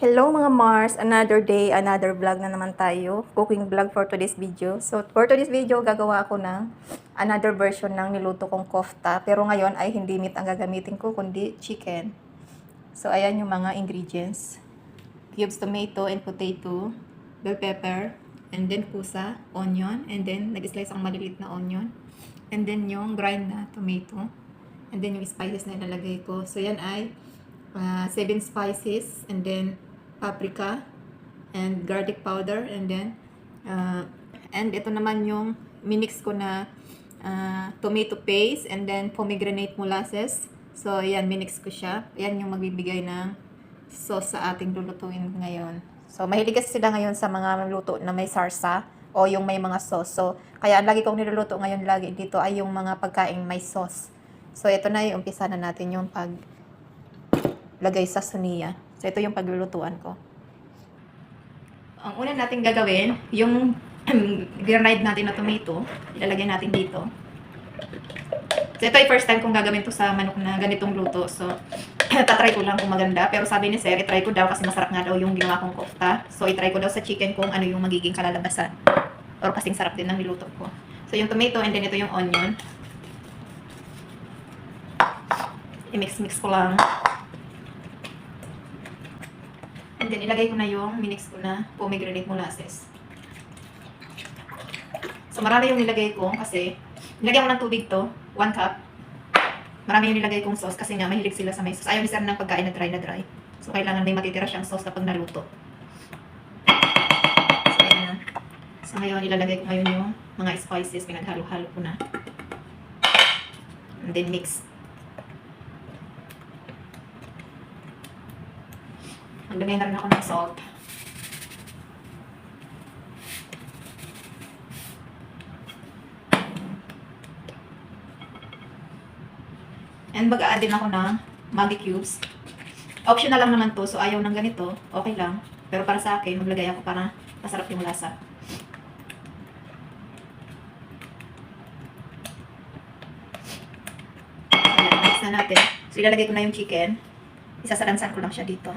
Hello mga Mars! Another day, another vlog na naman tayo. Cooking vlog for today's video. So, for today's video, gagawa ako ng another version ng niluto kong kofta. Pero ngayon ay hindi meat ang gagamitin ko, kundi chicken. So, ayan yung mga ingredients. Cubes tomato and potato, bell pepper, and then kusa, onion, and then nag-slice ang maliliit na onion. And then yung grind na tomato. And then yung spices na ilalagay ko. So, yan ay 7 spices, and then paprika and garlic powder, and then and ito naman yung minix ko na tomato paste, and then pomegranate molasses. So ayan, minix ko siya. Ayan yung magbibigay ng sauce sa ating lulutuin ngayon. So mahilig kasi sila ngayon sa mga luto na may sarsa o yung may mga sauce. So kaya lagi kong niluluto ngayon lagi dito ay yung mga pagkain may sauce. So ito na yung umpisa na natin yung lagay sa suniya. So, ito yung paglulutuan ko. Ang una natin gagawin, yung granite natin na tomato, ilalagay natin dito. So, ito ay first time kong gagawin to sa manok na ganitong luto. So, tatry ko lang kung maganda. Pero sabi ni Sir, itry ko daw kasi masarap nga daw yung ginawa kong kofta. So, itry ko daw sa chicken kung ano yung magiging kalalabasan. Or kasing sarap din ng niluto ko. So, yung tomato, and then ito yung onion. I-mix-mix ko lang. And then, ilagay ko na yung minix ko na pomegranate molasses. So, marami yung nilagay ko kasi nilagyan ko ng tubig to, 1 cup. Marami yung nilagay kong sauce kasi nga mahilig sila sa may sauce. Ayaw ni Sir ng pagkain na dry. So, kailangan may matitira siyang sauce kapag naluto. So, ayan na. So, ngayon, ilalagay ko ngayon yung mga spices. Pinaghalo-halo ko na. And then, mix. Maglagay na rin ako ng salt. And mag-a-add din ako ng Maggi cubes. Optional lang naman to, so ayaw ng ganito, okay lang. Pero para sa akin, maglagay ako para masarap yung lasa. Ayan, mix na natin. So ilalagay ko na yung chicken. Isasalansan ko lang siya dito.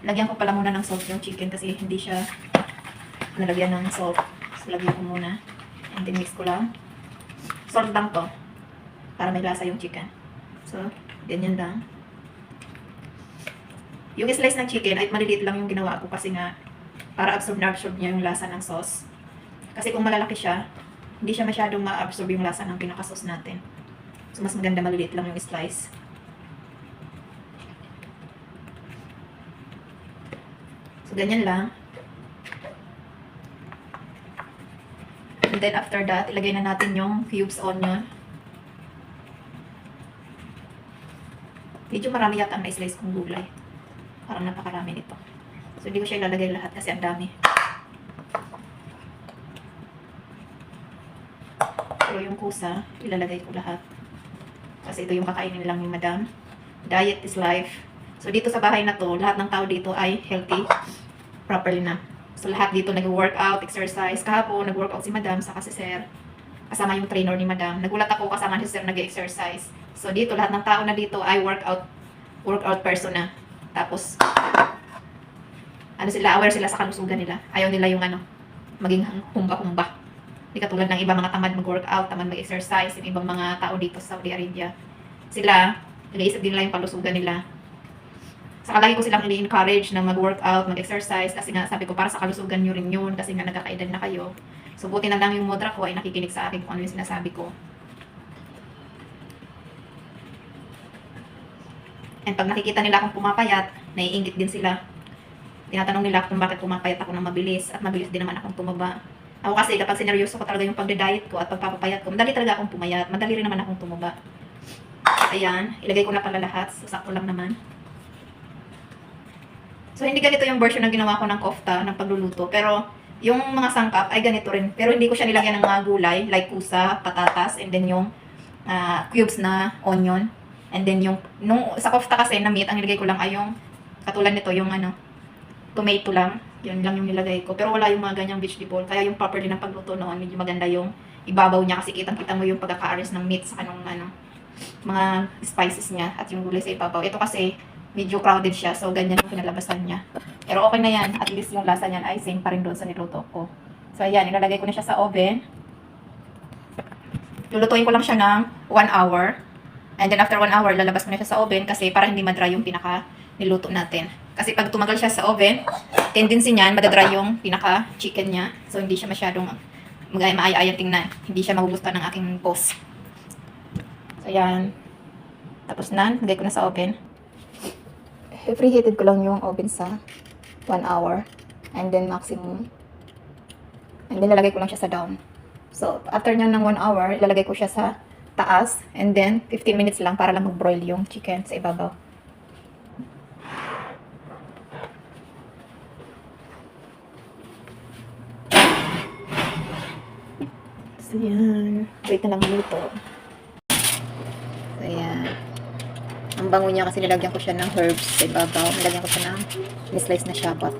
Lagyan ko pala muna ng salt yung chicken kasi hindi siya nalagyan ng salt. So, lagyan ko muna. And then, mix ko lang. Salt lang to. Para may lasa yung chicken. So, ganyan lang. Yung slice ng chicken ay maliliit lang yung ginawa ko kasi nga para absorb niya yung lasa ng sauce. Kasi kung malalaki siya, hindi siya masyadong ma-absorb yung lasa ng pinaka-sauce natin. So, mas maganda maliliit lang yung slice. So, ganyan lang. And then, after that, ilagay na natin yung cubes onion. Medyo marami yata ang na-slice kong gulay. Parang napakarami nito. So, hindi ko siya ilalagay lahat kasi ang dami. Pero yung kusa, ilalagay ko lahat. Kasi ito yung kakainin lang ni Madam. Diet is life. So, dito sa bahay na to, lahat ng tao dito ay healthy. Properly na. So, lahat dito nag-workout, exercise. Kahapon, nag-workout si Madam, saka si Sir. Kasama yung trainer ni Madam. Nagulat ako kasama si Sir nag-exercise. So, dito, lahat ng tao na dito ay workout person na. Tapos, aware sila sa kalusugan nila. Ayaw nila yung maging humba-humba. Hindi katulad ng ibang mga tamad mag-workout, tamad mag-exercise, yung ibang mga tao dito sa Saudi Arabia. Sila, nag-iisip din nila yung kalusugan nila. Saka lagi ko silang i-encourage na mag-workout, mag-exercise kasi nga sabi ko para sa kalusugan nyo rin yun kasi nga nagkakaedad na kayo. So buti na lang yung mudra ko ay nakikinig sa akin kung ano yung sinasabi ko. And pag nakikita nila akong pumapayat, naiingit din sila. Tinatanong nila kung bakit pumapayat ako ng mabilis at mabilis din naman akong tumaba. Ako kasi kapag sineryoso ko talaga yung pagde-diet ko at pagpapapayat ko, madali talaga akong pumayat, madali rin naman akong tumaba. Ayan, ilagay ko na pala lahat, so sakto lang naman. So, hindi ganito yung version na ginawa ko ng kofta, ng pagluluto. Pero, yung mga sangkap ay ganito rin. Pero, hindi ko siya nilagyan ng mga gulay, like kusa, patatas, and then yung cubes na onion. And then yung, sa kofta kasi na meat, ang nilagay ko lang ay yung, katulad nito, yung tomato lang. Yun lang yung nilagay ko. Pero, wala yung mga ganyang vegetable. Kaya yung properly ng pagluto noon, medyo maganda yung ibabaw niya kasi kitang-kita mo yung pagkaka-arrange ng meat sa kanong mga spices niya at yung gulay sa ibabaw. Ito kasi medyo crowded siya, so ganyan yung kinalabasan niya. Pero okay na yan, at least yung lasa niyan ay same pa rin doon sa niluto ko. So ayan, ilalagay ko na siya sa oven. Lulutuin ko lang siya ng 1 hour. And then after 1 hour, lalabas ko na siya sa oven kasi para hindi madry yung pinaka niluto natin. Kasi pag tumagal siya sa oven, tendency niyan, madadry yung pinaka chicken niya. So hindi siya masyadong maaya-ayang tingnan. Hindi siya magugustuhan ng aking boss. So ayan. Tapos na, lagay ko na sa oven. Preheated ko lang yung oven sa 1 hour. And then maximum. And then lalagay ko lang siya sa down. So after nyan ng 1 hour, ilalagay ko siya sa taas, and then 15 minutes lang para lang mag-broil yung chicken sa ibabaw. So yan, wait na lang luto. So yan, ang bango niya kasi nilagyan ko siya ng herbs sa ibabaw, nilagyan ko siya ng slice na shallot.